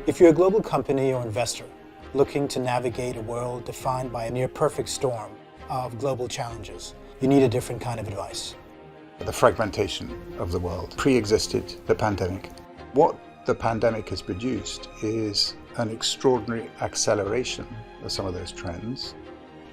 If you're a global company or investor looking to navigate a world defined by a near-perfect storm of global challenges, you need a different kind of advice. The fragmentation of the world pre-existed the pandemic. What the pandemic has produced is an extraordinary acceleration of some of those trends.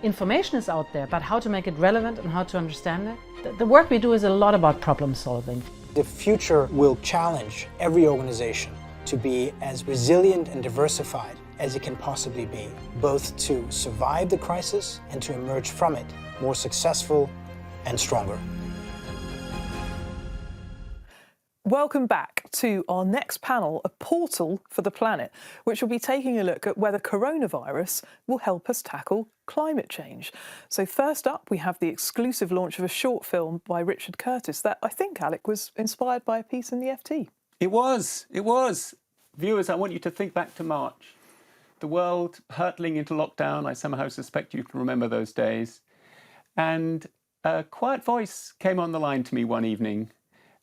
Information is out there, but how to make it relevant and how to understand it. The work we do is a lot about problem solving. The future will challenge every organization to be as resilient and diversified as it can possibly be, both to survive the crisis and to emerge from it more successful and stronger. Welcome back to our next panel, A Portal for the Planet, which will be taking a look at whether coronavirus will help us tackle climate change. So first up, we have the exclusive launch of a short film by Richard Curtis that I think, Alec, was inspired by a piece in the FT. It was. Viewers, I want you to think back to March. The world hurtling into lockdown. I somehow suspect you can remember those days. And a quiet voice came on the line to me one evening,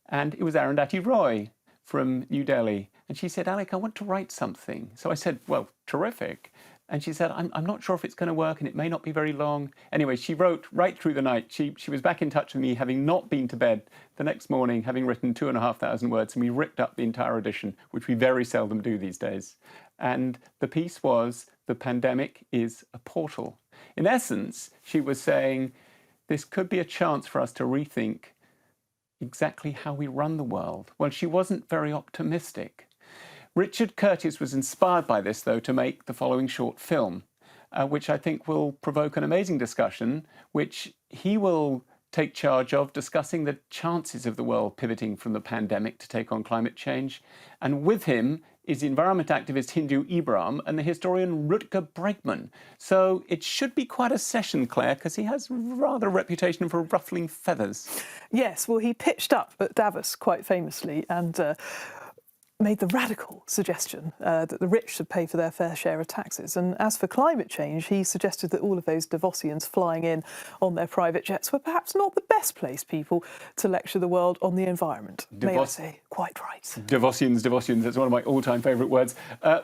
and it was Arundhati Roy from New Delhi. And she said, Alec, I want to write something. So I said, well, terrific. And she said, I'm not sure if it's going to work and it may not be very long. Anyway, she wrote right through the night. She was back in touch with me, having not been to bed the next morning, having written 2,500 words, and we ripped up the entire edition, which we very seldom do these days. And the piece was, The Pandemic is a Portal. In essence, she was saying, this could be a chance for us to rethink exactly how we run the world. Well, she wasn't very optimistic. Richard Curtis was inspired by this, though, to make the following short film, which I think will provoke an amazing discussion, which he will take charge of, discussing the chances of the world pivoting from the pandemic to take on climate change. And with him is the environment activist Hindu Ibrahim and the historian Rutger Bregman. So it should be quite a session, Claire, because he has rather a reputation for ruffling feathers. Yes, well, he pitched up at Davos quite famously and made the radical suggestion that the rich should pay for their fair share of taxes. And as for climate change, he suggested that all of those Davosians flying in on their private jets were perhaps not the best placed people to lecture the world on the environment. May I say, quite right. Davosians, that's one of my all-time favourite words.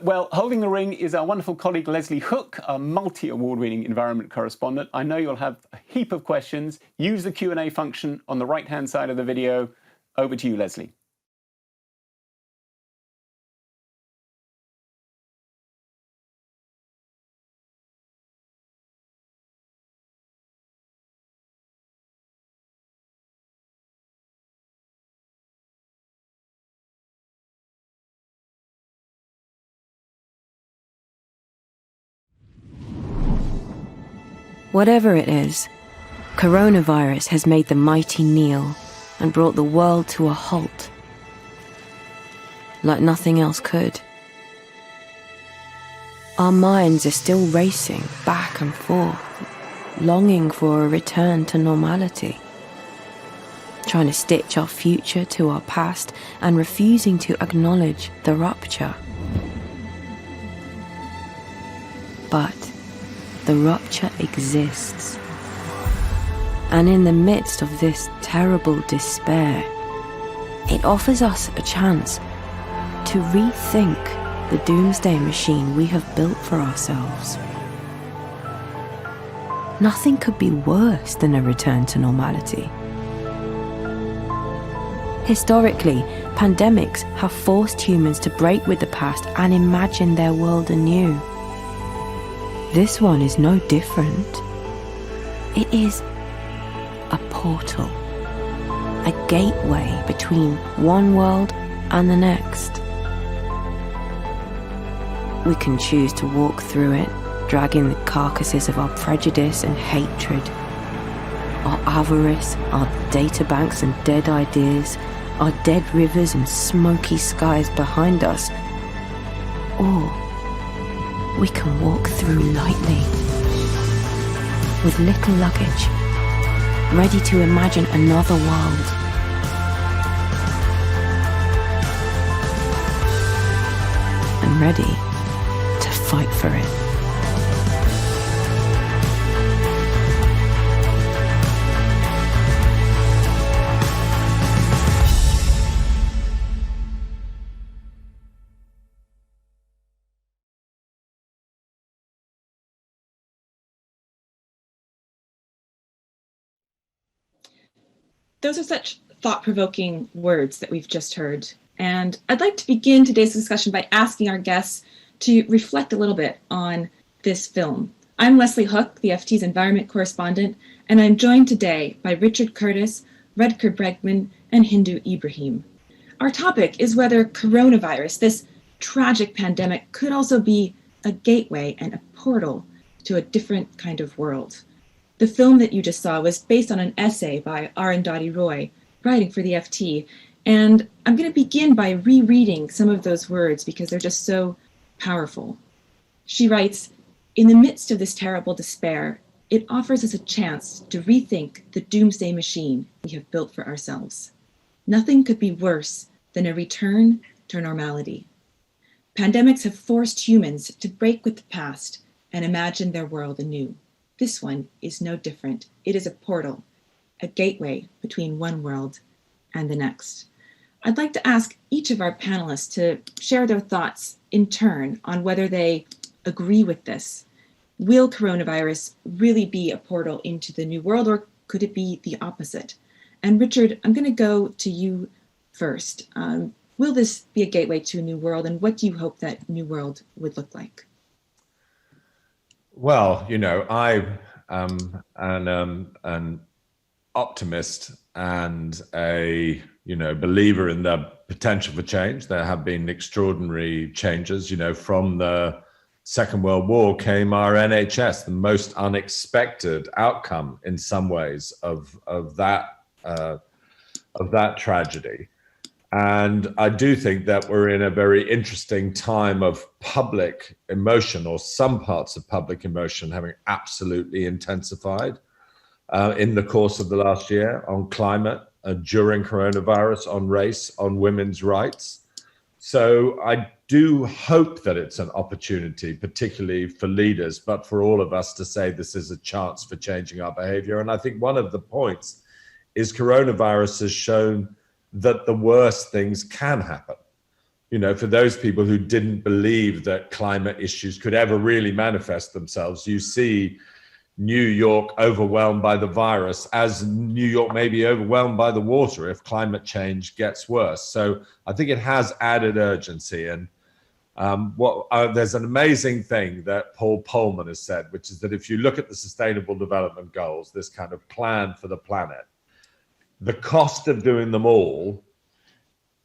Well, holding the ring is our wonderful colleague Leslie Hook, a multi-award-winning environment correspondent. I know you'll have a heap of questions. Use the Q&A function on the right-hand side of the video. Over to you, Leslie. Whatever it is, coronavirus has made the mighty kneel and brought the world to a halt, like nothing else could. Our minds are still racing back and forth, longing for a return to normality, trying to stitch our future to our past and refusing to acknowledge the rupture. But the rupture exists. And in the midst of this terrible despair, it offers us a chance to rethink the doomsday machine we have built for ourselves. Nothing could be worse than a return to normality. Historically, pandemics have forced humans to break with the past and imagine their world anew. This one is no different. It is a portal, a gateway between one world and the next. We can choose to walk through it, dragging the carcasses of our prejudice and hatred, our avarice, our databanks and dead ideas, our dead rivers and smoky skies behind us, or we can walk through lightly, with little luggage, ready to imagine another world. And ready to fight for it. those are such thought-provoking words that we've just heard. And I'd like to begin today's discussion by asking our guests to reflect a little bit on this film. I'm Leslie Hook, the FT's environment correspondent, and I'm joined today by Richard Curtis, Rutger Bregman, and Hindu Ibrahim. Our topic is whether coronavirus, this tragic pandemic, could also be a gateway and a portal to a different kind of world. The film that you just saw was based on an essay by Arundhati Roy, writing for the FT, and I'm going to begin by rereading some of those words because they're just so powerful. She writes, "In the midst of this terrible despair, it offers us a chance to rethink the doomsday machine we have built for ourselves. Nothing could be worse than a return to normality. Pandemics have forced humans to break with the past and imagine their world anew. This one is no different. It is a portal, a gateway between one world and the next." I'd like to ask each of our panelists to share their thoughts in turn on whether they agree with this. Will coronavirus really be a portal into the new world, or could it be the opposite? And Richard, I'm going to go to you first. Will this be a gateway to a new world, and what do you hope that new world would look like? Well, I am an optimist and a believer in the potential for change. There have been extraordinary changes. From the Second World War came our NHS, the most unexpected outcome in some ways of that tragedy. And I do think that we're in a very interesting time of public emotion, or some parts of public emotion having absolutely intensified in the course of the last year, on climate, during coronavirus, on race, on women's rights. So I do hope that it's an opportunity, particularly for leaders, but for all of us to say this is a chance for changing our behavior. And I think one of the points is coronavirus has shown that the worst things can happen. For those people who didn't believe that climate issues could ever really manifest themselves, you see New York overwhelmed by the virus, as New York may be overwhelmed by the water if climate change gets worse. So I think it has added urgency. And there's an amazing thing that Paul Polman has said, which is that if you look at the Sustainable Development Goals, this kind of plan for the planet, the cost of doing them all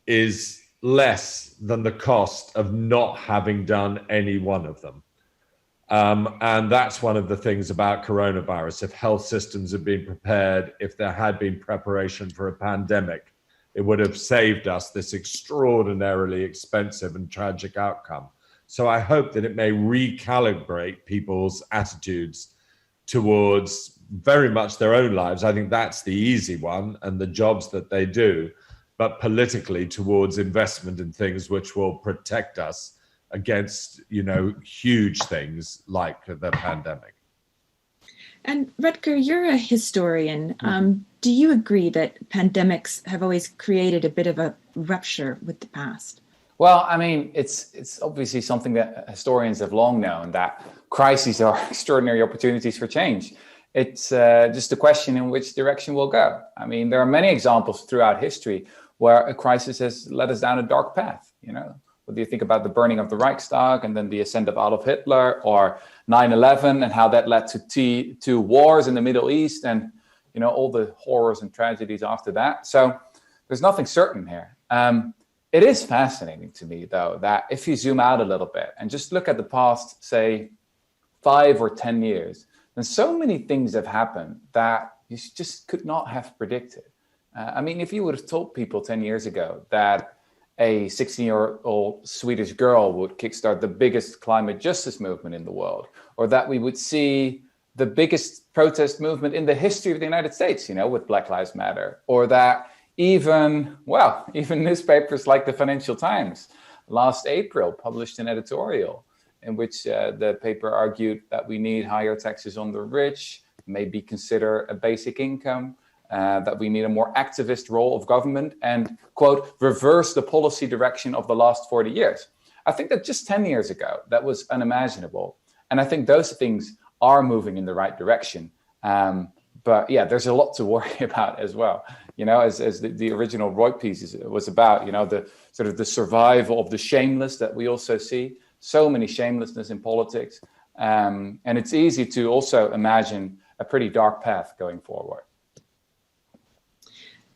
is less than the cost of not having done any one of them. And that's one of the things about coronavirus. If health systems had been prepared, if there had been preparation for a pandemic, it would have saved us this extraordinarily expensive and tragic outcome. So I hope that it may recalibrate people's attitudes towards very much their own lives. I think that's the easy one, and the jobs that they do, but politically towards investment in things which will protect us against, huge things like the pandemic. And Rutger, you're a historian. Do you agree that pandemics have always created a bit of a rupture with the past? Well, I mean, it's obviously something that historians have long known, that crises are extraordinary opportunities for change. It's just a question in which direction we'll go. I mean, there are many examples throughout history where a crisis has led us down a dark path, Whether you think about the burning of the Reichstag and then the ascent of Adolf Hitler, or 9/11 and how that led to wars in the Middle East and, all the horrors and tragedies after that. So there's nothing certain here. It is fascinating to me, though, that if you zoom out a little bit and just look at the past, say, 5 or 10 years, then so many things have happened that you just could not have predicted. If you would have told people 10 years ago that a 16-year-old Swedish girl would kickstart the biggest climate justice movement in the world, or that we would see the biggest protest movement in the history of the United States, with Black Lives Matter, or that even newspapers like the Financial Times last April published an editorial in which the paper argued that we need higher taxes on the rich, maybe consider a basic income, that we need a more activist role of government and, quote, reverse the policy direction of the last 40 years. I think that just 10 years ago, that was unimaginable. And I think those things are moving in the right direction. But yeah, there's a lot to worry about as well. you know, as the original Roy piece was about, you know, the sort of the survival of the shameless that we also see. So many shamelessness in politics. And it's easy to also imagine a pretty dark path going forward.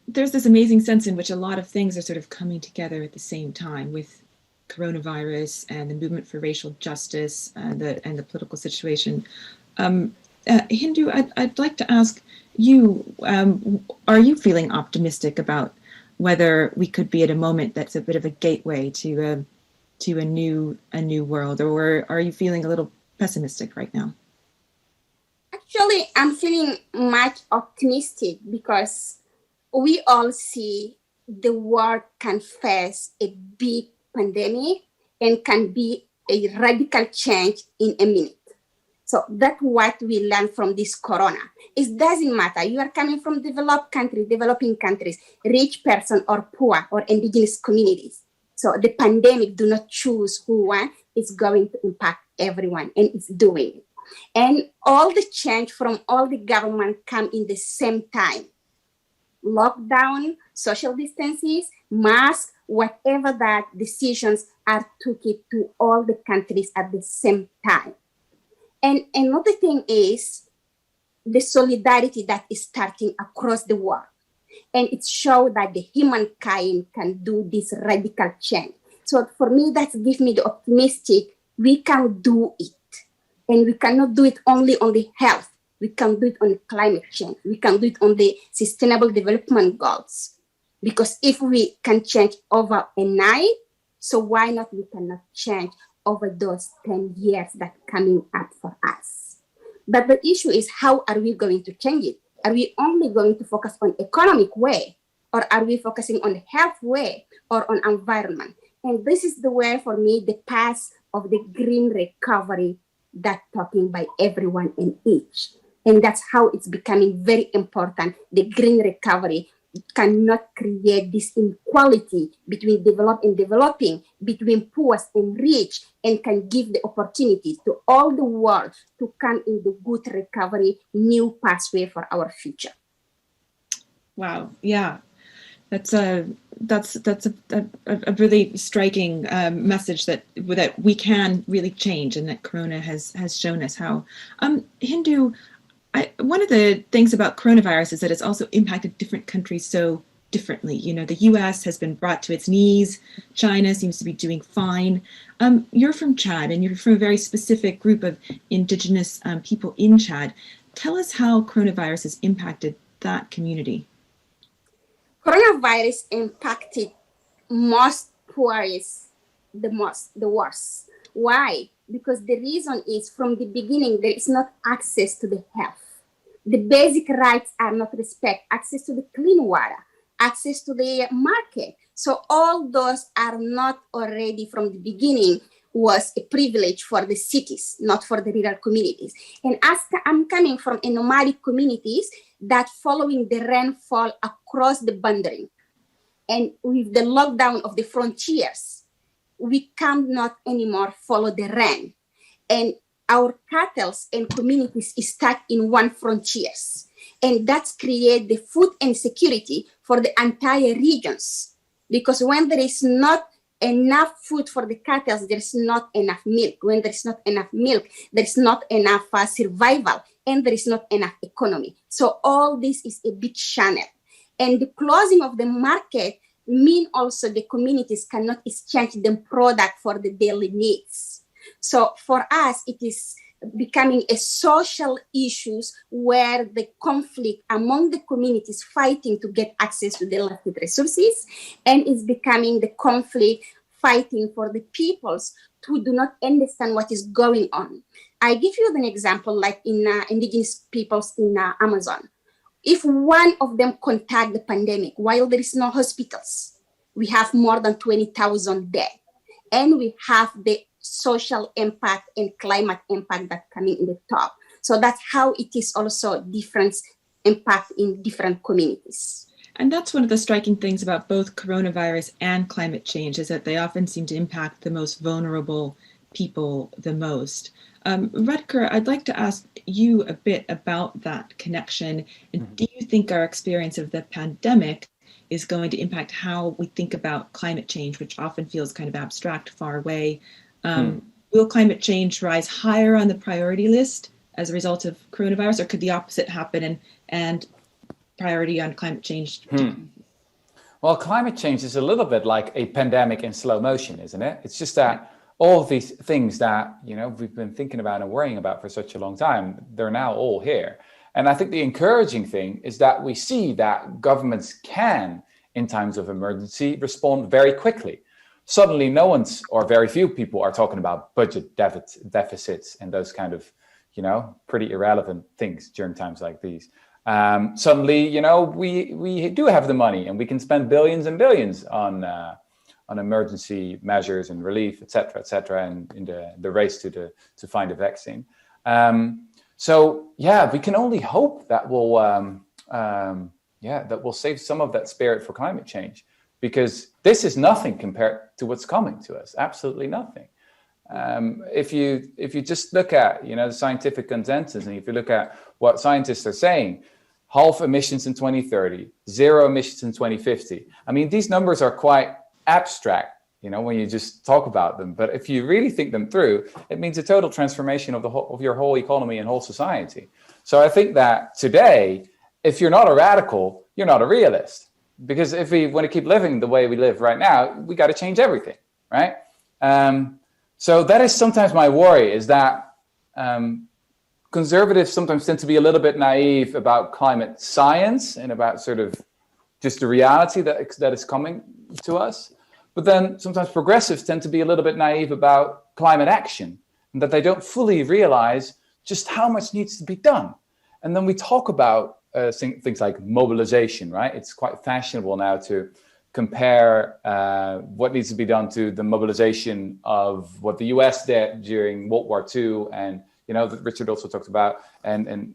There's this amazing sense in which a lot of things are sort of coming together at the same time, with coronavirus and the movement for racial justice and the political situation. Hindu, I'd like to ask you, are you feeling optimistic about whether we could be at a moment that's a bit of a gateway to a new world, or are you feeling a little pessimistic right now? Actually, I'm feeling much optimistic because we all see the world can face a big pandemic and can be a radical change in a minute. So that's what we learn from this corona. It doesn't matter. You are coming from developed countries, developing countries, rich person or poor or indigenous communities. So the pandemic do not choose who one is going to impact everyone, and it's doing it. And all the change from all the government come in the same time. Lockdown, social distances, masks, whatever that decisions are took it to all the countries at the same time. And another thing is the solidarity that is starting across the world. And it shows that the humankind can do this radical change. So for me, that gives me the optimistic, we can do it. And we cannot do it only on the health. We can do it on the climate change. We can do it on the sustainable development goals. Because if we can change over a night, so why not we cannot change over those 10 years that coming up for us? But the issue is, how are we going to change it? Are we only going to focus on economic way, or are we focusing on the health way or on environment? And this is the way for me, the path of the green recovery that talking by everyone in each. And that's how it's becoming very important. The green recovery cannot create this inequality between developed and developing, between poor and rich, and can give the opportunity to all the world to come in the good recovery, new pathway for our future. Wow, yeah, that's a really striking message that we can really change, and that Corona has shown us how. Hindu, one of the things about coronavirus is that it's also impacted different countries so differently. You know, the US has been brought to its knees. China seems to be doing fine. You're from Chad, and you're from a very specific group of indigenous people in Chad. Tell us how coronavirus has impacted that community. Coronavirus impacted most poorest the worst. Why? Because the reason is, from the beginning, there is not access to the health. The basic rights are not respected. Access to the clean water, access to the market. So all those are not already from the beginning was a privilege for the cities, not for the rural communities. And as I'm coming from a nomadic communities that following the rainfall across the boundary, and with the lockdown of the frontiers, we cannot anymore follow the rain. And our cattle and communities is stuck in one frontiers. And that's create the food insecurity for the entire regions. Because when there is not enough food for the cattle, there's not enough milk. When there's not enough milk, there's not enough survival, and there is not enough economy. So all this is a big channel. And the closing of the market mean also the communities cannot exchange the product for the daily needs. So for us, it is becoming a social issues where the conflict among the communities fighting to get access to the limited resources, and it's becoming the conflict fighting for the peoples who do not understand what is going on. I give you an example, like in indigenous peoples in Amazon. If one of them contact the pandemic while there is no hospitals, we have more than 20,000 dead, and we have the social impact and climate impact that coming in the top. So that's how it is also different impact in different communities. And that's one of the striking things about both coronavirus and climate change, is that they often seem to impact the most vulnerable people the most. Rutger, I'd like to ask you a bit about that connection. And do you think our experience of the pandemic is going to impact how we think about climate change, which often feels kind of abstract, far away? Will climate change rise higher on the priority list as a result of coronavirus, or could the opposite happen and priority on climate change decrease? Well, climate change is a little bit like a pandemic in slow motion, isn't it? It's just that all of these things that, you know, we've been thinking about and worrying about for such a long time, they're now all here. And I think the encouraging thing is that we see that governments can, in times of emergency, respond very quickly. Suddenly, no one's, or very few people, are talking about budget deficits and those kind of, you know, pretty irrelevant things during times like these. Suddenly, you know, we do have the money and we can spend billions and billions on emergency measures and relief, et cetera, and in the race to find a vaccine. So yeah, we can only hope that we'll save some of that spirit for climate change, because this is nothing compared to what's coming to us. Absolutely nothing. If you just look at, you know, the scientific consensus, and if you look at what scientists are saying, half emissions in 2030, zero emissions in 2050. I mean, these numbers are quite abstract, you know, when you just talk about them. But if you really think them through, it means a total transformation of your whole economy and whole society. So I think that today, if you're not a radical, you're not a realist. Because if we want to keep living the way we live right now, we got to change everything, right? So that is sometimes my worry, is that conservatives sometimes tend to be a little bit naive about climate science and about sort of just the reality that is coming to us. But then sometimes progressives tend to be a little bit naive about climate action, and that they don't fully realize just how much needs to be done. And then we talk about things like mobilization, right? It's quite fashionable now to compare what needs to be done to the mobilization of what the US did during World War II, and you know, that Richard also talked about, and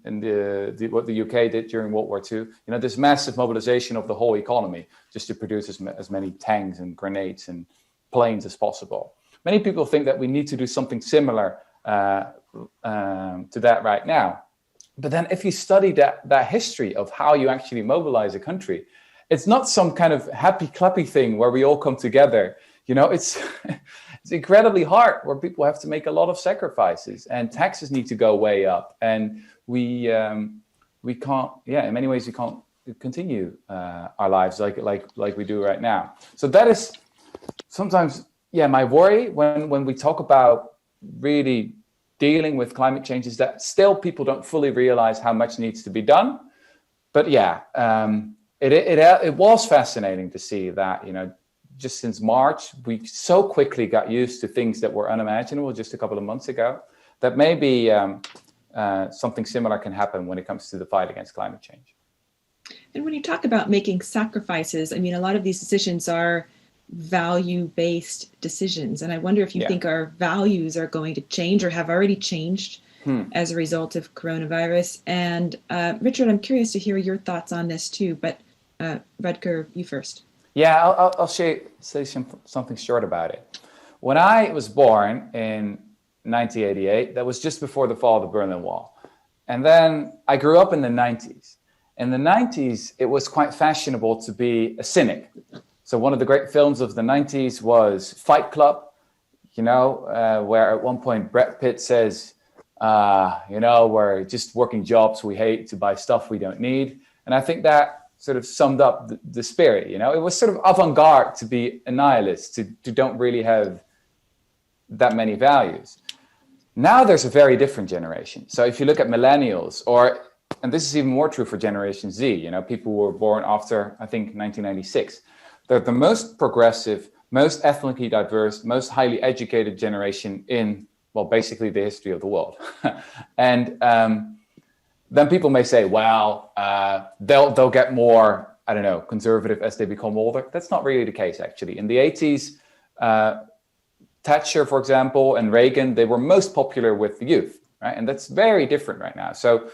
what the UK did during World War II. You know, this massive mobilization of the whole economy just to produce as many tanks and grenades and planes as possible. Many people think that we need to do something similar to that right now. But then if you study that history of how you actually mobilize a country, it's not some kind of happy clappy thing where we all come together. You know, it's incredibly hard, where people have to make a lot of sacrifices, and taxes need to go way up, and we can't. Yeah, in many ways we can't continue our lives like we do right now. So that is sometimes, yeah, my worry when we talk about really dealing with climate change, is that still people don't fully realize how much needs to be done. But yeah, it was fascinating to see that, you know, just since March, we so quickly got used to things that were unimaginable just a couple of months ago, that maybe something similar can happen when it comes to the fight against climate change. And when you talk about making sacrifices, I mean, a lot of these decisions are value-based decisions. And I wonder if you think our values are going to change or have already changed as a result of coronavirus. And Richard, I'm curious to hear your thoughts on this too, but Rutger, you first. Yeah, I'll say something short about it. When I was born in 1988, that was just before the fall of the Berlin Wall. And then I grew up in the 90s. In the 90s, it was quite fashionable to be a cynic. So one of the great films of the 90s was Fight Club, you know, where at one point Brad Pitt says, you know, we're just working jobs we hate to buy stuff we don't need. And I think that sort of summed up the spirit, you know. It was sort of avant-garde to be a nihilist, to don't really have that many values. Now there's a very different generation. So if you look at millennials, and this is even more true for Generation Z, you know, people who were born after, I think, 1996. They're the most progressive, most ethnically diverse, most highly educated generation in, well, basically the history of the world. And then people may say, well, they'll get more, I don't know, conservative as they become older. That's not really the case, actually. In the 80s, Thatcher, for example, and Reagan, they were most popular with the youth, right? And that's very different right now. So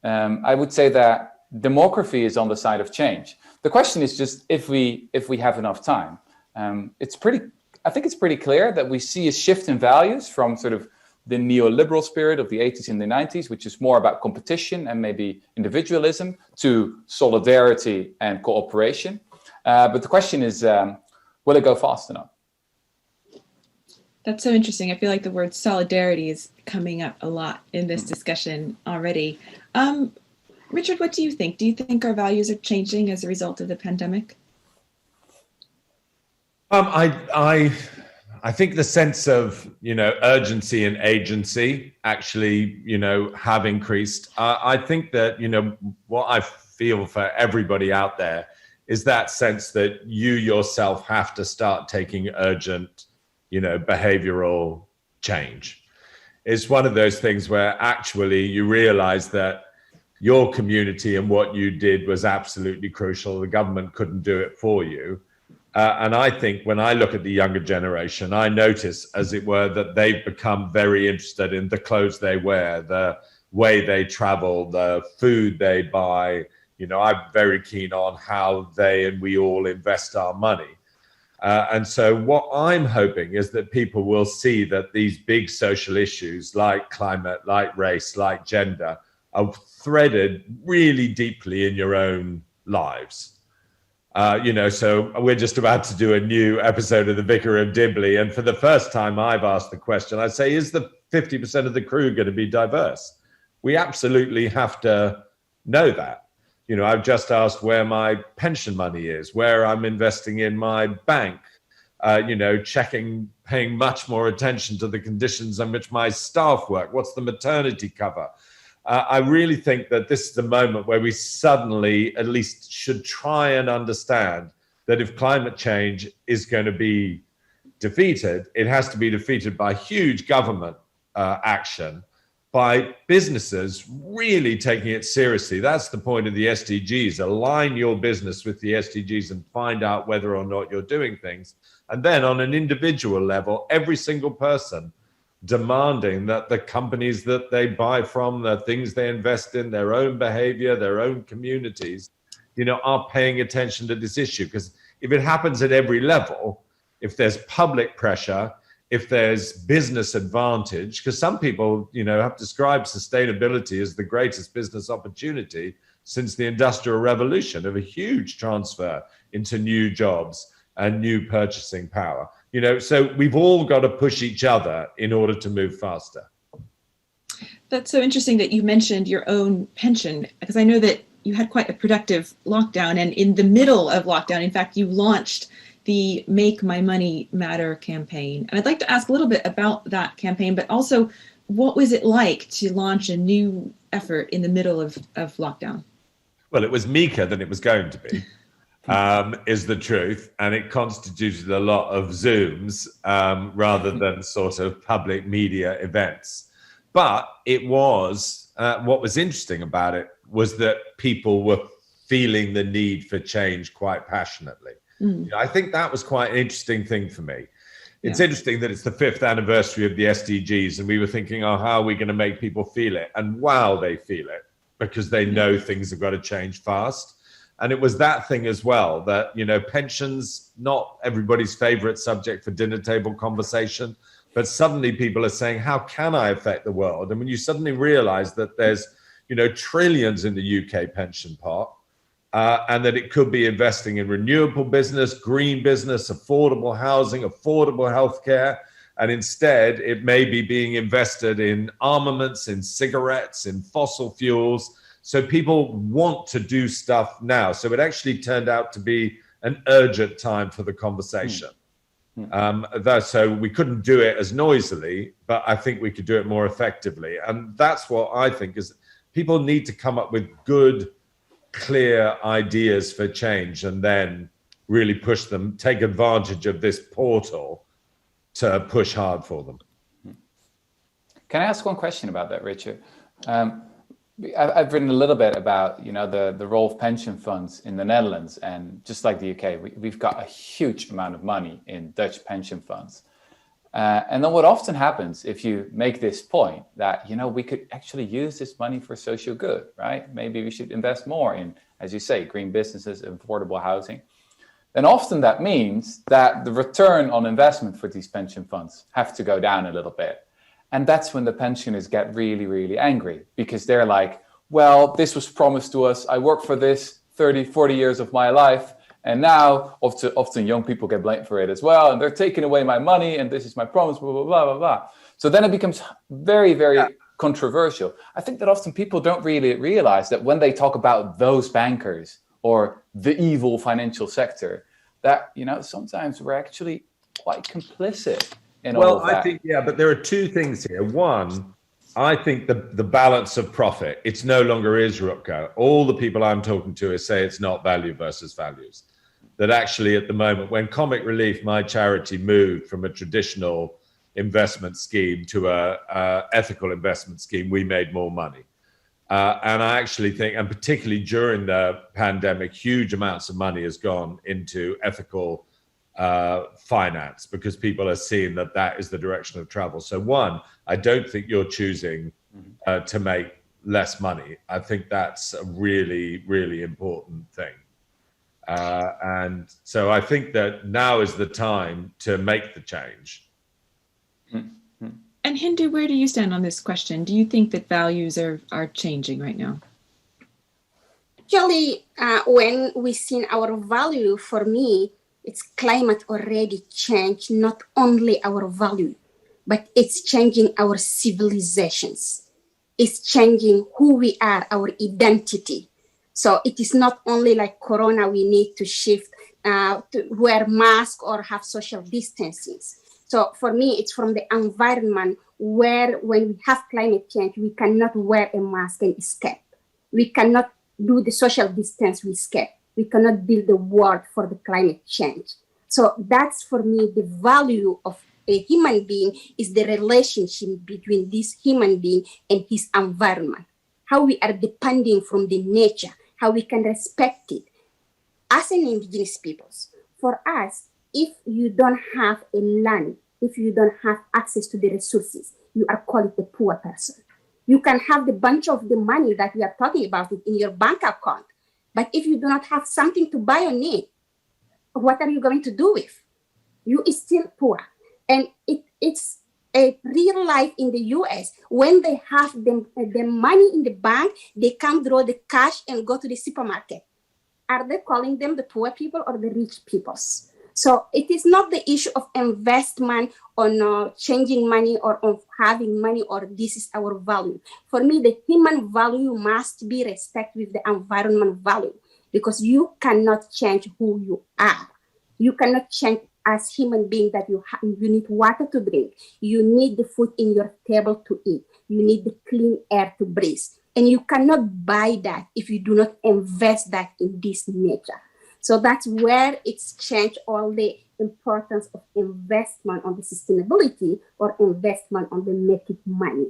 I would say that demography is on the side of change. The question is just if we have enough time. It's pretty I think it's pretty clear that we see a shift in values from sort of the neoliberal spirit of the 80s and the 90s, which is more about competition and maybe individualism, to solidarity and cooperation. But the question is, will it go fast enough? That's so interesting. I feel like the word solidarity is coming up a lot in this discussion already. Richard, what do you think? Do you think our values are changing as a result of the pandemic? I think the sense of, urgency and agency actually, have increased. I think that, what I feel for everybody out there is that sense that you yourself have to start taking urgent, behavioral change. It's one of those things where actually you realize that your community and what you did was absolutely crucial. The government couldn't do it for you. And I think when I look at the younger generation, I notice, as it were, that they've become very interested in the clothes they wear, the way they travel, the food they buy. I'm very keen on how they and we all invest our money. And so what I'm hoping is that people will see that these big social issues like climate, like race, like gender are threaded really deeply in your own lives. So we're just about to do a new episode of The Vicar of Dibley. And for the first time, I've asked the question, I say, is the 50% of the crew going to be diverse? We absolutely have to know that. I've just asked where my pension money is, where I'm investing in my bank, paying much more attention to the conditions on which my staff work. What's the maternity cover? I really think that this is the moment where we suddenly at least should try and understand that if climate change is going to be defeated, it has to be defeated by huge government action, by businesses really taking it seriously. That's the point of the SDGs. Align your business with the SDGs and find out whether or not you're doing things. And then on an individual level, every single person demanding that the companies that they buy from, the things they invest in, their own behavior, their own communities, are paying attention to this issue. Because if it happens at every level, if there's public pressure, if there's business advantage, because some people, have described sustainability as the greatest business opportunity since the Industrial Revolution, of a huge transfer into new jobs and new purchasing power. So we've all got to push each other in order to move faster. That's so interesting that you mentioned your own pension, because I know that you had quite a productive lockdown, and in the middle of lockdown, in fact, you launched the Make My Money Matter campaign. And I'd like to ask a little bit about that campaign, but also what was it like to launch a new effort in the middle of lockdown? Well, it was meeker than it was going to be. Is the truth, and it constituted a lot of Zooms rather than sort of public media events. But it was, what was interesting about it was that people were feeling the need for change quite passionately. I think that was quite an interesting thing for me. It's interesting that it's the 5th anniversary of the SDGs, and we were thinking, how are we going to make people feel it? And wow, they feel it, because they know things have got to change fast. And it was that thing as well, that, pensions, not everybody's favorite subject for dinner table conversation, but suddenly people are saying, how can I affect the world? And when you suddenly realize that there's, trillions in the UK pension pot, and that it could be investing in renewable business, green business, affordable housing, affordable healthcare, and instead it may be being invested in armaments, in cigarettes, in fossil fuels. So people want to do stuff now. So it actually turned out to be an urgent time for the conversation. So we couldn't do it as noisily, but I think we could do it more effectively. And that's what I think is people need to come up with good, clear ideas for change and then really push them, take advantage of this portal to push hard for them. Can I ask one question about that, Richard? I've written a little bit about, the role of pension funds in the Netherlands, and just like the UK, we've got a huge amount of money in Dutch pension funds. And then what often happens if you make this point that, we could actually use this money for social good, right? Maybe we should invest more in, as you say, green businesses and affordable housing. then often that means that the return on investment for these pension funds have to go down a little bit. And that's when the pensioners get really, really angry, because they're like, well, this was promised to us. I worked for this 30, 40 years of my life. And now often young people get blamed for it as well. And they're taking away my money. And this is my promise, blah, blah, blah, blah, blah. So then it becomes very, very controversial. I think that often people don't really realize that when they talk about those bankers or the evil financial sector, that, sometimes we're actually quite complicit in all of that. Well, I think, but there are two things here. One, I think the balance of profit, it's no longer is, Rutger. All the people I'm talking to say it's not value versus values. That actually at the moment, when Comic Relief, my charity, moved from a traditional investment scheme to a ethical investment scheme, we made more money. And I actually think, and particularly during the pandemic, huge amounts of money has gone into ethical finance, because people are seeing that is the direction of travel. So one, I don't think you're choosing to make less money. I think that's a really, really important thing. And so I think that now is the time to make the change. And Hindu, where do you stand on this question? Do you think that values are changing right now? Actually, when we see our value, for me, it's climate already changed, not only our value, but it's changing our civilizations. It's changing who we are, our identity. So it is not only like Corona, we need to shift to wear masks or have social distancing. So for me, it's from the environment where when we have climate change, we cannot wear a mask and escape. We cannot do the social distance, we escape. We cannot build a world for the climate change. So that's for me, the value of a human being is the relationship between this human being and his environment. How we are depending from the nature, how we can respect it. As an indigenous peoples, for us, if you don't have a land, if you don't have access to the resources, you are called a poor person. You can have the bunch of the money that we are talking about it in your bank account, but if you do not have something to buy on it, what are you going to do with? You is still poor. And it's a real life in the US. When they have the money in the bank, they can draw the cash and go to the supermarket. Are they calling them the poor people or the rich peoples? So it is not the issue of investment on changing money or of having money or this is our value. For me, the human value must be respect with the environment value, because you cannot change who you are. You cannot change as human being that you need water to drink. You need the food in your table to eat. You need the clean air to breathe. And you cannot buy that if you do not invest that in this nature. So that's where it's changed all the importance of investment on the sustainability or investment on the making money.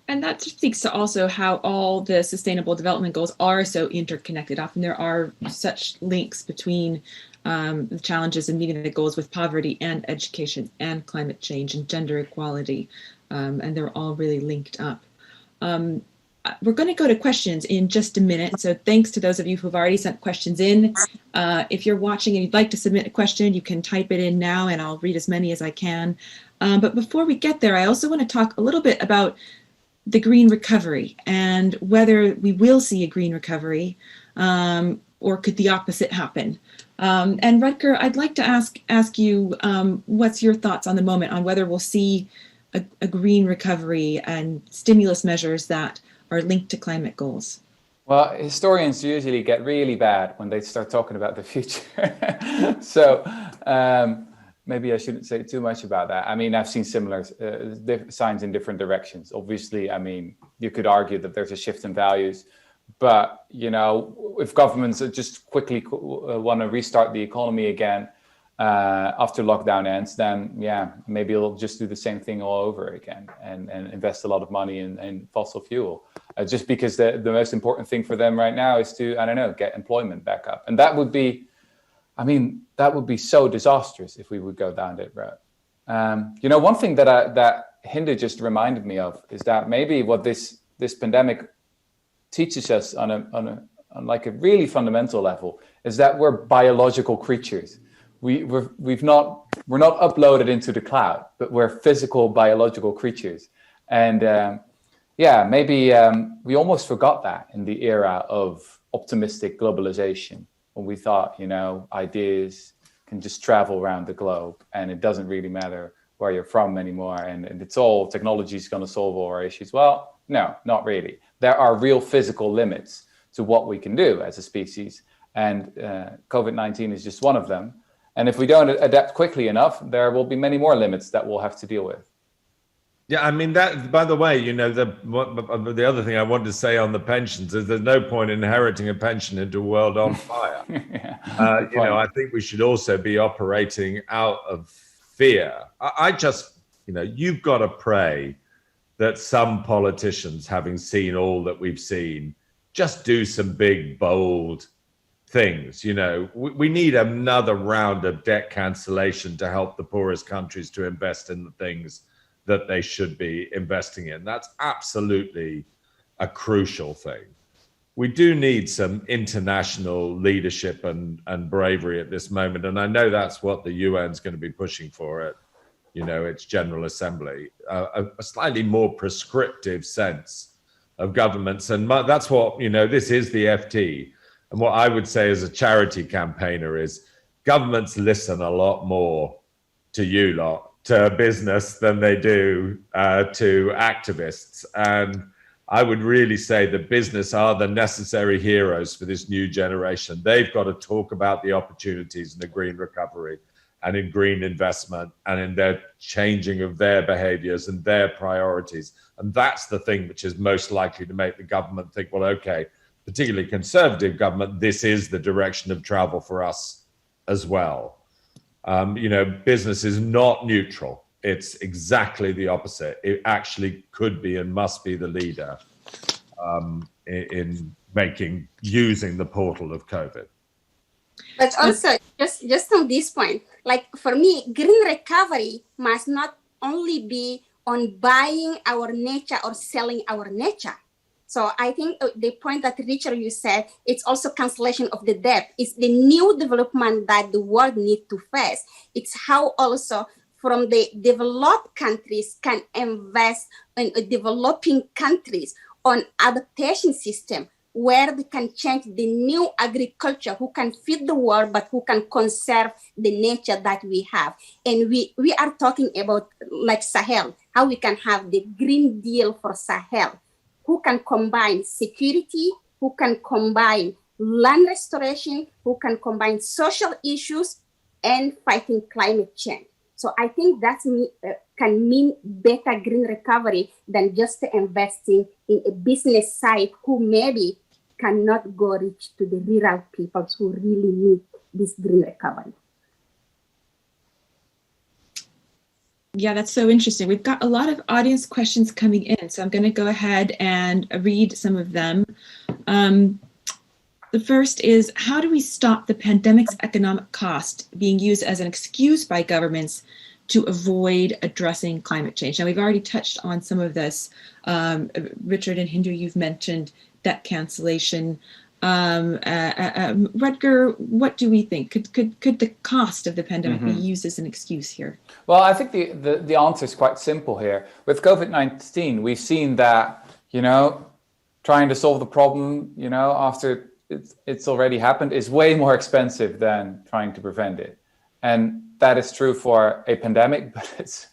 And that speaks to also how all the sustainable development goals are so interconnected. Often there are such links between the challenges in meeting the goals with poverty and education and climate change and gender equality. And they're all really linked up. We're going to go to questions in just a minute. So thanks to those of you who've already sent questions in. If you're watching and you'd like to submit a question, you can type it in now and I'll read as many as I can. But before we get there, I also want to talk a little bit about the green recovery and whether we will see a green recovery or could the opposite happen. And Rutger, I'd like to ask you, what's your thoughts on the moment on whether we'll see a green recovery and stimulus measures that are linked to climate goals? Well, historians usually get really bad when they start talking about the future. So maybe I shouldn't say too much about that. I mean, I've seen similar signs in different directions. Obviously, I mean, you could argue that there's a shift in values. But, you know, if governments just quickly want to restart the economy again after lockdown ends, then, yeah, maybe they'll just do the same thing all over again and invest a lot of money in fossil fuel. Just because the most important thing for them right now is to, I don't know, get employment back up. And that would be, I mean, that would be so disastrous if we would go down that road. You know, one thing that Hindu just reminded me of is that maybe what this pandemic teaches us on like a really fundamental level, is that we're biological creatures. We're not uploaded into the cloud, but we're physical biological creatures. And maybe we almost forgot that in the era of optimistic globalization, when we thought, ideas can just travel around the globe and it doesn't really matter where you're from anymore, and it's all technology is going to solve all our issues. Well, no, not really. There are real physical limits to what we can do as a species, and COVID-19 is just one of them. And if we don't adapt quickly enough, there will be many more limits that we'll have to deal with. Yeah, I mean, that, by the way, the other thing I wanted to say on the pensions is there's no point in inheriting a pension into a world on fire. I think we should also be operating out of fear. I just, you've got to pray that some politicians, having seen all that we've seen, just do some big, bold things. We need another round of debt cancellation to help the poorest countries to invest in the things that they should be investing in. That's absolutely a crucial thing. We do need some international leadership and bravery at this moment. And I know that's what the UN is going to be pushing for at, its General Assembly, a slightly more prescriptive sense of governments. And that's what, this is the FT. And what I would say as a charity campaigner is governments listen a lot more to you lot, to business, than they do to activists. And I would really say that business are the necessary heroes for this new generation. They've got to talk about the opportunities in the green recovery and in green investment and in their changing of their behaviors and their priorities. And that's the thing which is most likely to make the government think, well, okay, particularly conservative government, this is the direction of travel for us as well. Business is not neutral. It's exactly the opposite. It actually could be and must be the leader in using the portal of COVID. But also, just on this point, like for me, green recovery must not only be on buying our nature or selling our nature. So I think the point that Richard, you said, it's also cancellation of the debt. It's the new development that the world needs to face. It's how also from the developed countries can invest in developing countries on adaptation system where they can change the new agriculture who can feed the world, but who can conserve the nature that we have. And we are talking about like Sahel, how we can have the Green Deal for Sahel, who can combine security, who can combine land restoration, who can combine social issues and fighting climate change. So I think that can mean better green recovery than just investing in a business side who maybe cannot go reach to the rural peoples who really need this green recovery. Yeah, that's so interesting. We've got a lot of audience questions coming in, so I'm going to go ahead and read some of them. The first is, how do we stop the pandemic's economic cost being used as an excuse by governments to avoid addressing climate change? Now, we've already touched on some of this. Richard and Hindu, you've mentioned debt cancellation. Rutger, what do we think? Could the cost of the pandemic be used as an excuse here? Well, I think the answer is quite simple here. With COVID-19, we've seen that, trying to solve the problem, after it's already happened is way more expensive than trying to prevent it. And that is true for a pandemic, but it's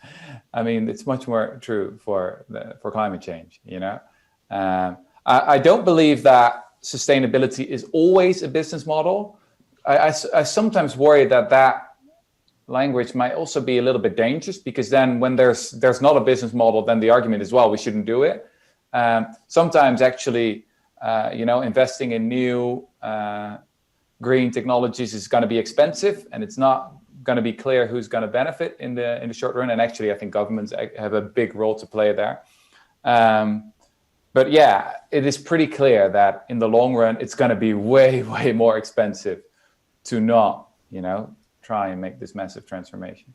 much more true for climate change, I don't believe that sustainability is always a business model. I sometimes worry that language might also be a little bit dangerous, because then when there's not a business model, then the argument is, well, we shouldn't do it. Sometimes actually, investing in new green technologies is going to be expensive, and it's not going to be clear who's going to benefit in the short run. And actually, I think governments have a big role to play there. But yeah, it is pretty clear that in the long run, it's going to be way, way more expensive to not, try and make this massive transformation.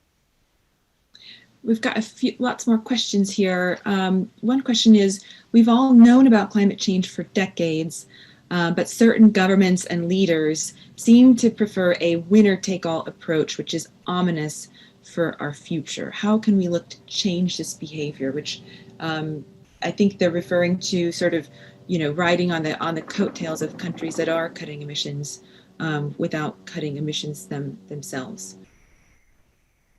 We've got lots more questions here. One question is, we've all known about climate change for decades. But certain governments and leaders seem to prefer a winner-take-all approach, which is ominous for our future. How can we look to change this behavior, which I think they're referring to sort of, riding on the coattails of countries that are cutting emissions without cutting emissions themselves.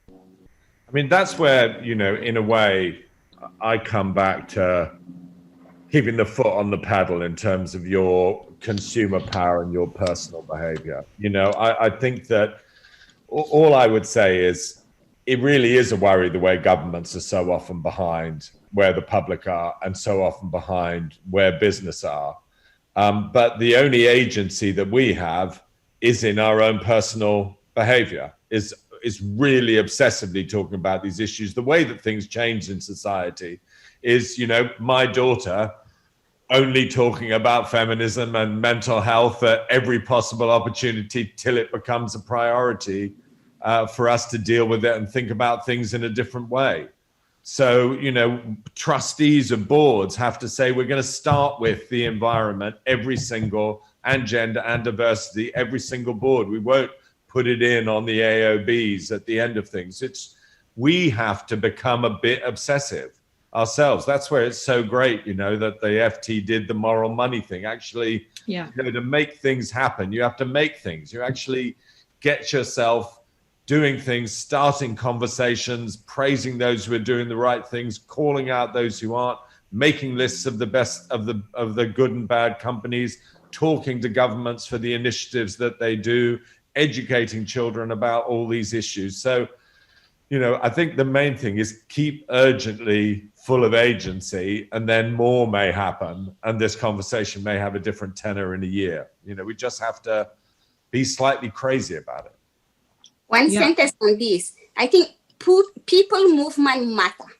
I mean, that's where, in a way, I come back to keeping the foot on the pedal in terms of your consumer power and your personal behavior. I think that all I would say is it really is a worry the way governments are so often behind where the public are and so often behind where business are. But the only agency that we have is in our own personal behavior, is really obsessively talking about these issues. The way that things change in society is, my daughter only talking about feminism and mental health at every possible opportunity till it becomes a priority for us to deal with it and think about things in a different way. So, trustees of boards have to say, we're going to start with the environment, and gender and diversity, every single board. We won't put it in on the AOBs at the end of things. We have to become a bit obsessive ourselves. That's where it's so great, that the FT did the moral money thing. Actually, to make things happen, you have to make things. You actually get yourself doing things, starting conversations, praising those who are doing the right things, calling out those who aren't, making lists of the best of the good and bad companies, talking to governments for the initiatives that they do, educating children about all these issues. So, I think the main thing is keep urgently full of agency, and then more may happen, and this conversation may have a different tenor in a year. We just have to be slightly crazy about it. One sentence on this. I think people movement matter,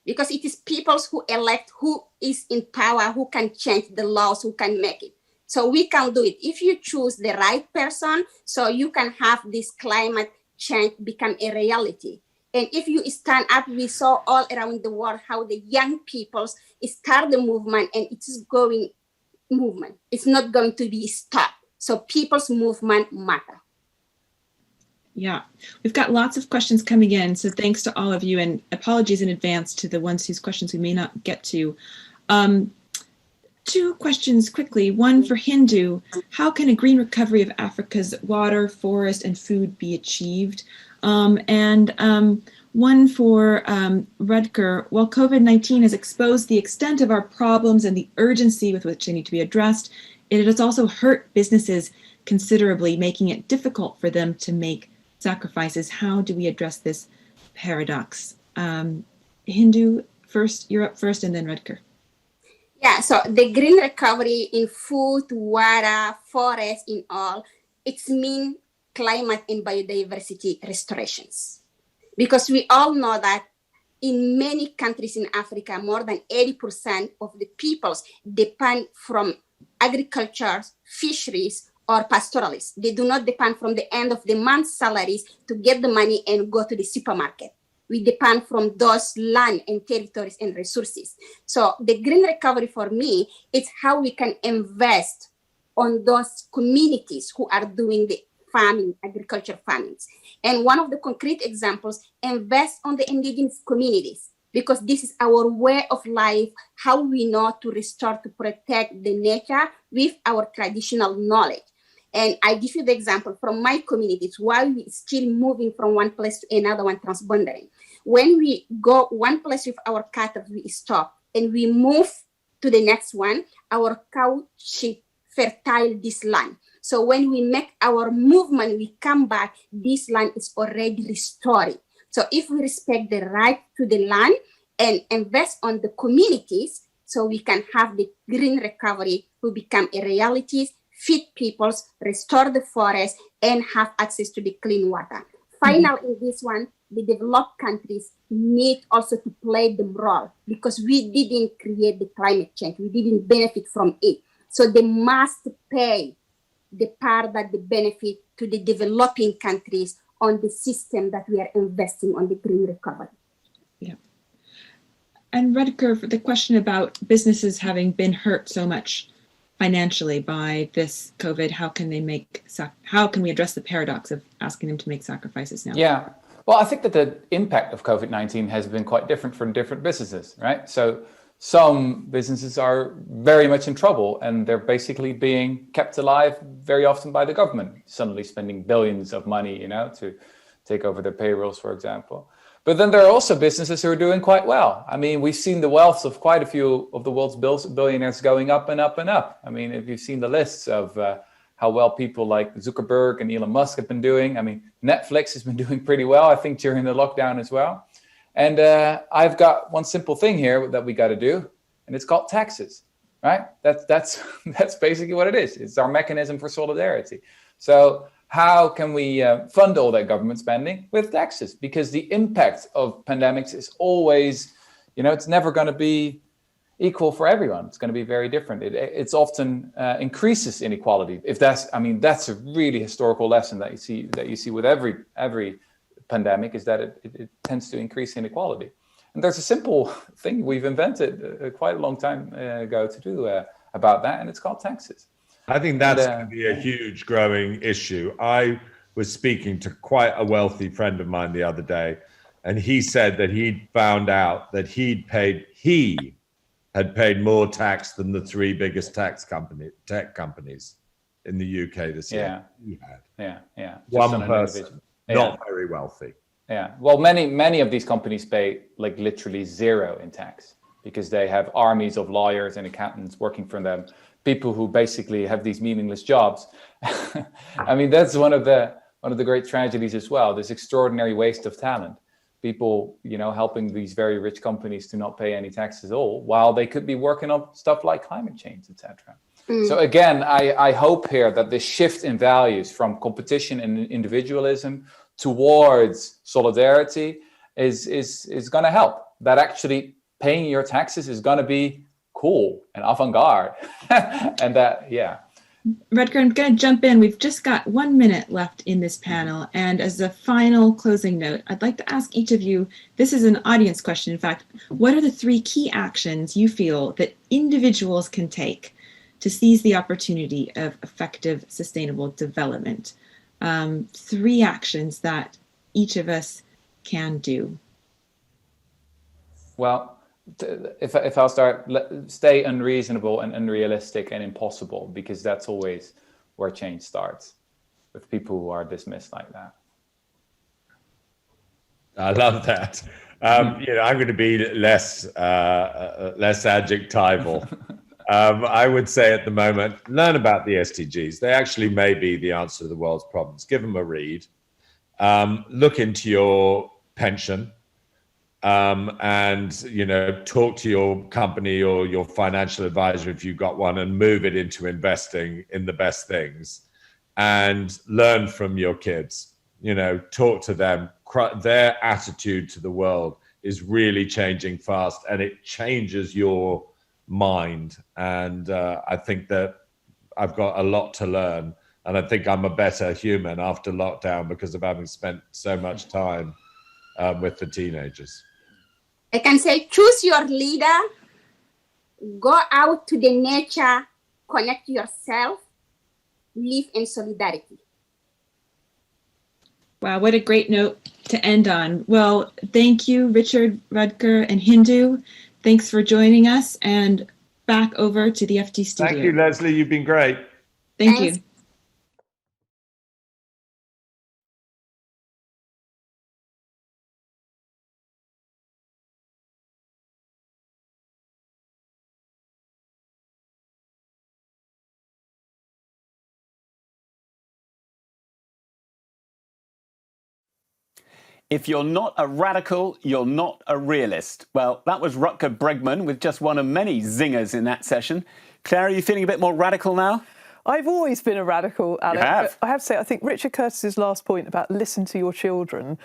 because it is people who elect who is in power, who can change the laws, who can make it. So we can do it. If you choose the right person, so you can have this climate change become a reality. And if you stand up, we saw all around the world how the young people start the movement, and it is going movement. It's not going to be stopped. So people's movement matter. Yeah, we've got lots of questions coming in. So thanks to all of you, and apologies in advance to the ones whose questions we may not get to. Two questions quickly. One for Hindu. How can a green recovery of Africa's water, forest, and food be achieved? And one for Rutger. While COVID-19 has exposed the extent of our problems and the urgency with which they need to be addressed, it has also hurt businesses considerably, making it difficult for them to make sacrifices. How do we address this paradox? Hindu, first, you're up first, and then Rutger. Yeah, so the green recovery in food, water, forest, in all, it's mean climate and biodiversity restorations. Because we all know that in many countries in Africa, more than 80% of the peoples depend from agriculture, fisheries, or pastoralists. They do not depend from the end of the month salaries to get the money and go to the supermarket. We depend from those land and territories and resources. So the green recovery for me is how we can invest on those communities who are doing the farming, agriculture farmings. And one of the concrete examples, invest on the indigenous communities, because this is our way of life, how we know to restore, to protect the nature with our traditional knowledge. And I give you the example from my communities, while we still moving from one place to another one transboundary. When we go one place with our cattle, we stop and we move to the next one, our cow should fertile this land. So when we make our movement, we come back, this land is already restored. So if we respect the right to the land and invest on the communities, so we can have the green recovery to become a reality, feed people, restore the forest, and have access to the clean water. Final in this one, the developed countries need also to play the role, because we didn't create the climate change. We didn't benefit from it. So they must pay the part that they benefit to the developing countries on the system that we are investing on the green recovery. Yeah. And Rutger, for the question about businesses having been hurt so much, financially by this COVID? How can we address the paradox of asking them to make sacrifices now? Yeah. Well, I think that the impact of COVID-19 has been quite different for different businesses, right? So some businesses are very much in trouble and they're basically being kept alive very often by the government, suddenly spending billions of money, to take over their payrolls, for example. But then there are also businesses who are doing quite well. I mean, we've seen the wealth of quite a few of the world's billionaires going up and up and up. I mean, if you've seen the lists of how well people like Zuckerberg and Elon Musk have been doing, I mean, Netflix has been doing pretty well, I think, during the lockdown as well. And I've got one simple thing here that we got to do, and it's called taxes, right? That's basically what it is. It's our mechanism for solidarity. So how can we fund all that government spending? With taxes, because the impact of pandemics is always, it's never going to be equal for everyone. It's going to be very different. It's often increases inequality. That's a really historical lesson that you see with every pandemic, is that it tends to increase inequality. And there's a simple thing we've invented quite a long time ago to do about that, and it's called taxes. I think that's going to be a huge growing issue. I was speaking to quite a wealthy friend of mine the other day, and he said that he'd found out that he had paid more tax than the 3 biggest tech companies in the UK this year. Yeah. One person, not very wealthy. Yeah. Well, many of these companies pay like literally zero in tax because they have armies of lawyers and accountants working for them, people who basically have these meaningless jobs. I mean, that's one of the great tragedies as well, this extraordinary waste of talent. People, helping these very rich companies to not pay any taxes at all, while they could be working on stuff like climate change, etc. So again, I hope here that this shift in values from competition and individualism towards solidarity is going to help. That actually paying your taxes is going to be cool and avant-garde, and Rutger, I'm going to jump in. We've just got 1 minute left in this panel. And as a final closing note, I'd like to ask each of you, this is an audience question, in fact, what are the 3 key actions you feel that individuals can take to seize the opportunity of effective, sustainable development? 3 actions that each of us can do. Well, if I'll start, stay unreasonable and unrealistic and impossible, because that's always where change starts, with people who are dismissed like that. I love that. I'm going to be less adjectival. I would say at the moment, learn about the SDGs. They actually may be the answer to the world's problems. Give them a read. Look into your pension. And talk to your company or your financial advisor if you've got one, and move it into investing in the best things, and learn from your kids. Talk to them. Their attitude to the world is really changing fast, and it changes your mind. And I think that I've got a lot to learn, and I think I'm a better human after lockdown because of having spent so much time with the teenagers. I can say, choose your leader, go out to the nature, connect yourself, live in solidarity. Wow, what a great note to end on. Well, thank you, Richard, Rutger, and Hindu. Thanks for joining us, and back over to the FT studio. Thank you, Leslie. You've been great. Thank Thanks. you. If you're not a radical, you're not a realist. Well, that was Rutger Bregman with just one of many zingers in that session. Claire, are you feeling a bit more radical now? I've always been a radical, Alec. You have. But I have to say, I think Richard Curtis's last point about listen to your children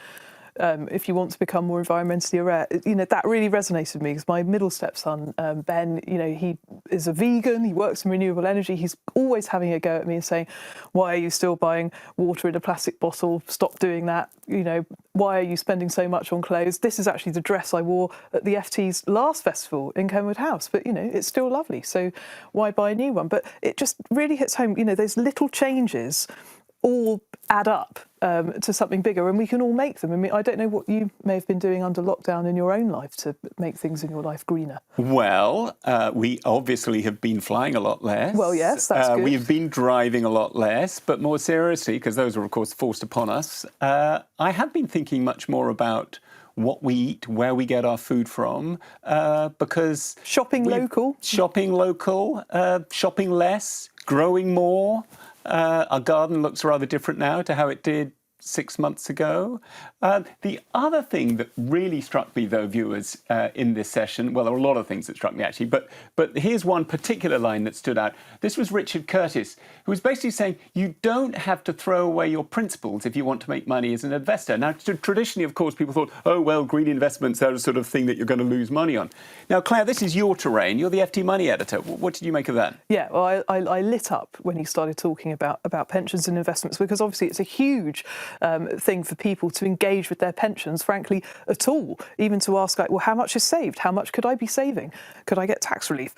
if you want to become more environmentally aware. You know, that really resonated with me because my middle stepson, Ben, you know, he is a vegan, he works in renewable energy. He's always having a go at me and saying, why are you still buying water in a plastic bottle? Stop doing that. You know, why are you spending so much on clothes? This is actually the dress I wore at the FT's last festival in Kenwood House, but, you know, it's still lovely. So why buy a new one? But it just really hits home, you know, those little changes all add up to something bigger, and we can all make them. I mean, I don't know what you may have been doing under lockdown in your own life to make things in your life greener. Well, we obviously have been flying a lot less. Well, yes, that's good. We've been driving a lot less, but more seriously, because those were, of course, forced upon us, I have been thinking much more about what we eat, where we get our food from, because... Shopping local, shopping less, growing more. Our garden looks rather different now to how it did 6 months ago. The other thing that really struck me, though, viewers, in this session, well, there are a lot of things that struck me, actually, but here's one particular line that stood out. This was Richard Curtis, who was basically saying, you don't have to throw away your principles if you want to make money as an investor. Now, traditionally, of course, people thought, oh, well, green investments are the sort of thing that you're going to lose money on. Now, Claire, this is your terrain. You're the FT Money editor. What did you make of that? Yeah, well, I lit up when he started talking about pensions and investments, because obviously it's a huge thing for people to engage with their pensions, frankly, at all. Even to ask, like, well, how much is saved? How much could I be saving? Could I get tax relief?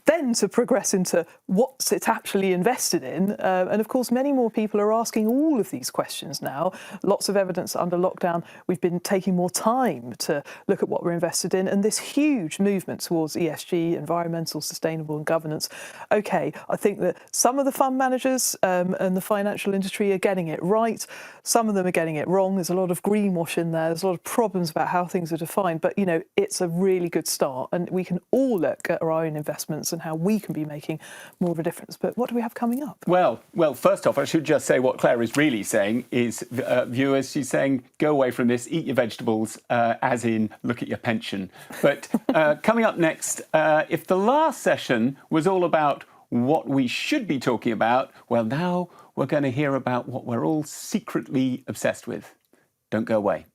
Then to progress into what's it actually invested in. And of course, many more people are asking all of these questions now. Lots of evidence that under lockdown, we've been taking more time to look at what we're invested in. And this huge movement towards ESG, environmental, sustainable and governance. OK, I think that some of the fund managers and the financial industry are getting it right. Some of them are getting it wrong. There's a lot of greenwash in there. There's a lot of problems about how things are defined. But, you know, it's a really good start. And we can all look at our own investments and how we can be making more of a difference. But what do we have coming up? Well, first off, I should just say what Claire is really saying is, viewers, she's saying, go away from this, eat your vegetables, as in look at your pension. But coming up next, if the last session was all about what we should be talking about, well, now we're going to hear about what we're all secretly obsessed with. Don't go away.